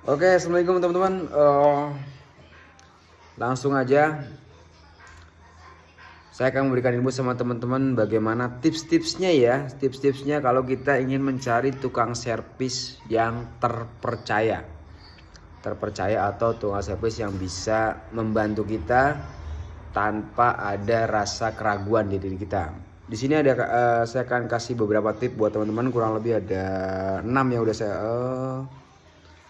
Oke, assalamualaikum teman-teman. Langsung aja, saya akan memberikan ilmu sama teman-teman bagaimana tips-tipsnya ya. Tips-tipsnya kalau kita ingin mencari tukang servis yang terpercaya. Terpercaya atau tukang servis yang bisa membantu kita tanpa ada rasa keraguan di diri kita. Di sini ada saya akan kasih beberapa tips buat teman-teman, kurang lebih ada 6 yang udah saya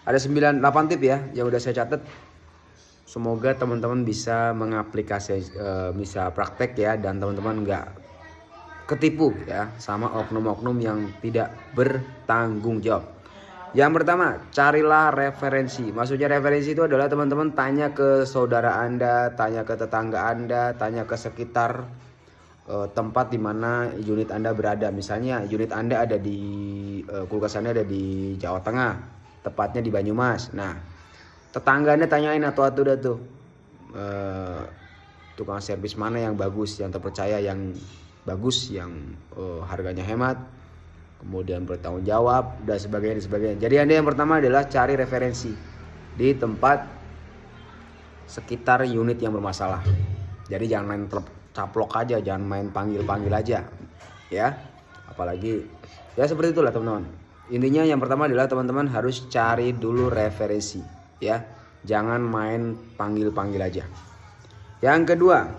ada 9 8 tips ya yang udah saya catat. Semoga teman-teman bisa mengaplikasi bisa praktek ya, dan teman-teman nggak ketipu ya sama oknum-oknum yang tidak bertanggung jawab. Yang pertama, carilah referensi. Maksudnya referensi itu adalah teman-teman tanya ke saudara Anda, tanya ke tetangga Anda, tanya ke sekitar tempat di mana unit Anda berada. Misalnya unit Anda ada di kulkas Anda ada di Jawa Tengah, tepatnya di Banyumas. Nah, tetangga Anda tanyain atau dah tuh tukang servis mana yang bagus, yang terpercaya, yang bagus, yang harganya hemat, kemudian bertanggung jawab, dan sebagainya. Jadi Anda yang pertama adalah cari referensi di tempat sekitar unit yang bermasalah. Jadi jangan main caplok aja, jangan main panggil-panggil aja ya. Apalagi ya seperti itulah teman-teman. Intinya yang pertama adalah teman-teman harus cari dulu referensi ya. Jangan main panggil-panggil aja. Yang kedua,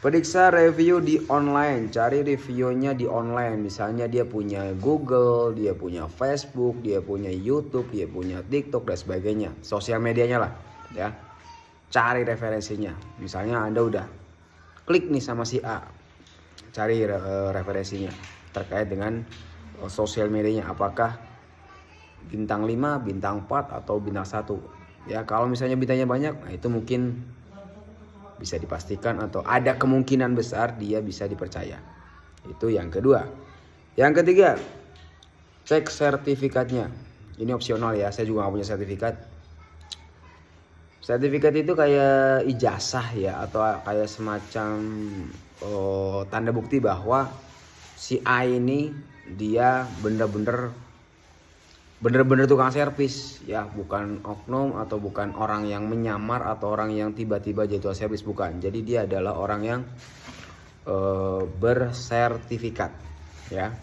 periksa review di online. Cari reviewnya di online. Misalnya dia punya Google, dia punya Facebook, dia punya YouTube, dia punya TikTok dan sebagainya. Sosial medianya lah ya. Cari referensinya. Misalnya Anda udah klik nih sama si A, cari referensinya terkait dengan sosial medianya. Apakah bintang 5, bintang 4 atau bintang 1. Ya, kalau misalnya bintangnya banyak, nah itu mungkin bisa dipastikan atau ada kemungkinan besar dia bisa dipercaya. Itu yang kedua. Yang ketiga, cek sertifikatnya. Ini opsional ya, saya juga gak punya sertifikat. Sertifikat itu kayak ijazah ya, atau kayak semacam tanda bukti bahwa si A ini dia bener-bener tukang servis ya, bukan oknum atau bukan orang yang menyamar atau orang yang tiba-tiba jadi tukang servis, bukan. Jadi dia adalah orang yang bersertifikat ya.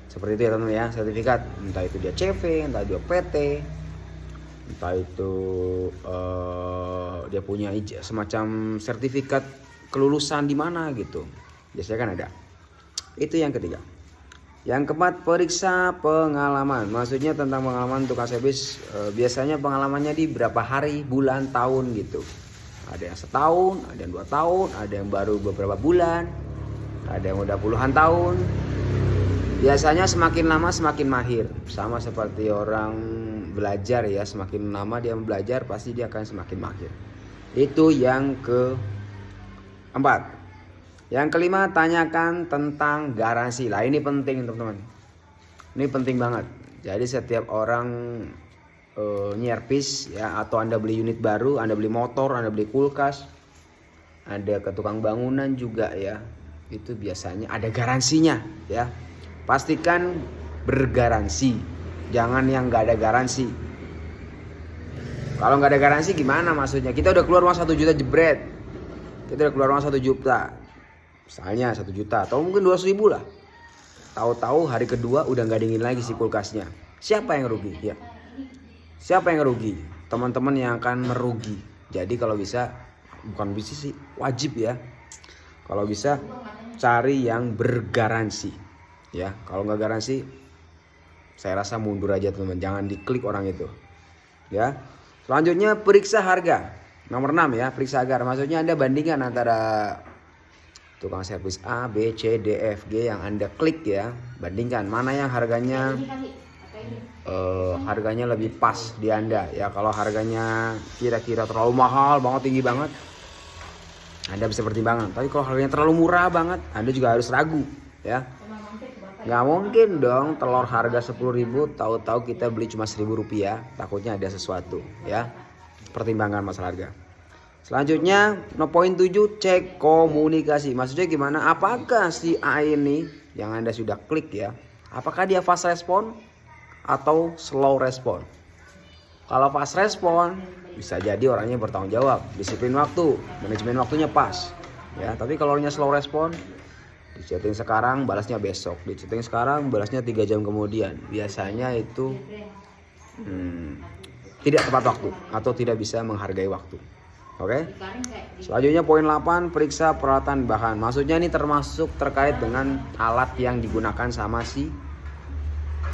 Seperti itu ya teman-teman ya, sertifikat. Entah itu dia CV, entah dia PT, entah itu dia punya semacam sertifikat kelulusan di mana gitu. Biasanya kan ada. Itu yang ketiga. Yang keempat, periksa pengalaman. Maksudnya tentang pengalaman tukang servis. Biasanya pengalamannya di berapa hari, bulan, tahun gitu. Ada yang setahun, ada yang 2 tahun, ada yang baru beberapa bulan, ada yang udah puluhan tahun. Biasanya semakin lama semakin mahir. Sama seperti orang belajar ya, semakin lama dia belajar pasti dia akan semakin mahir. Itu yang keempat. Yang kelima, tanyakan tentang garansi. Lah ini penting teman-teman. Ini penting banget. Jadi setiap orang nyervis ya, atau Anda beli unit baru, Anda beli motor, Anda beli kulkas, ada ke tukang bangunan juga ya. Itu biasanya ada garansinya ya. Pastikan bergaransi. Jangan yang nggak ada garansi. Kalau nggak ada garansi gimana maksudnya? Kita udah keluar uang 1 juta jebret. Kita udah keluar uang 1 juta. Misalnya 1 juta atau mungkin 200.000 lah. Tahu-tahu hari kedua udah nggak dingin lagi si kulkasnya. Siapa yang rugi? Ya. Siapa yang rugi? Teman-teman yang akan merugi. Jadi kalau bisa, bukan bisa sih, wajib ya. Kalau bisa cari yang bergaransi. Ya, kalau nggak garansi, saya rasa mundur aja teman-teman. Jangan diklik orang itu. Ya. Selanjutnya periksa harga. Nomor 6 ya, periksa harga. Maksudnya Anda bandingkan antara tukang servis A, B, C, D, F, G yang Anda klik ya. Bandingkan mana yang harganya lebih pas di Anda ya. Kalau harganya kira-kira terlalu mahal banget, tinggi banget, Anda bisa pertimbangkan. Tapi kalau harganya terlalu murah banget, Anda juga harus ragu ya. Nggak mungkin dong telur harga 10.000 tahu-tahu kita beli cuma 1.000 rupiah. Takutnya ada sesuatu ya. Pertimbangan masalah harga. Selanjutnya, poin 7, cek komunikasi. Maksudnya gimana? Apakah si A ini yang Anda sudah klik ya, apakah dia fast respon atau slow respon? Kalau fast respon bisa jadi orangnya bertanggung jawab, disiplin waktu, manajemen waktunya pas. Ya, tapi kalau orangnya slow respon, di chatting sekarang balasnya besok, di chatting sekarang balasnya 3 jam kemudian. Biasanya itu tidak tepat waktu atau tidak bisa menghargai waktu. Oke. Selanjutnya poin 8, periksa peralatan bahan. Maksudnya ini termasuk terkait dengan alat yang digunakan sama si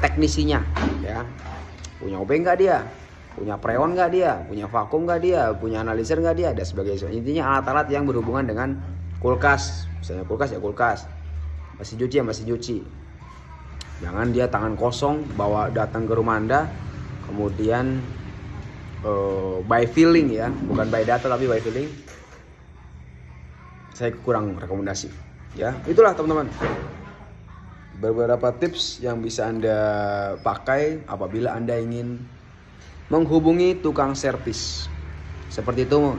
teknisinya, ya. Punya OB nggak dia? Punya freon nggak dia? Punya vakum nggak dia? Punya analizer nggak dia? Dan sebagainya. Intinya alat-alat yang berhubungan dengan kulkas. Misalnya kulkas ya kulkas. Mesin cuci ya mesin cuci. Jangan dia tangan kosong bawa datang ke rumah Anda, kemudian by feeling ya, bukan by data tapi by feeling. Saya kurang rekomendasi. Ya, itulah teman-teman. Beberapa tips yang bisa Anda pakai apabila Anda ingin menghubungi tukang servis. Seperti itu.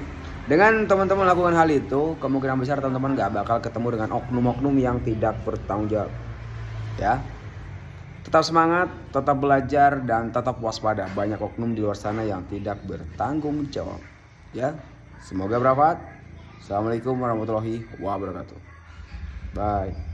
Dengan teman-teman lakukan hal itu, kemungkinan besar teman-teman gak bakal ketemu dengan oknum-oknum yang tidak bertanggung jawab. Ya. Tetap semangat, tetap belajar, dan tetap waspada. Banyak oknum di luar sana yang tidak bertanggung jawab. Ya, semoga bermanfaat. Assalamualaikum warahmatullahi wabarakatuh. Bye.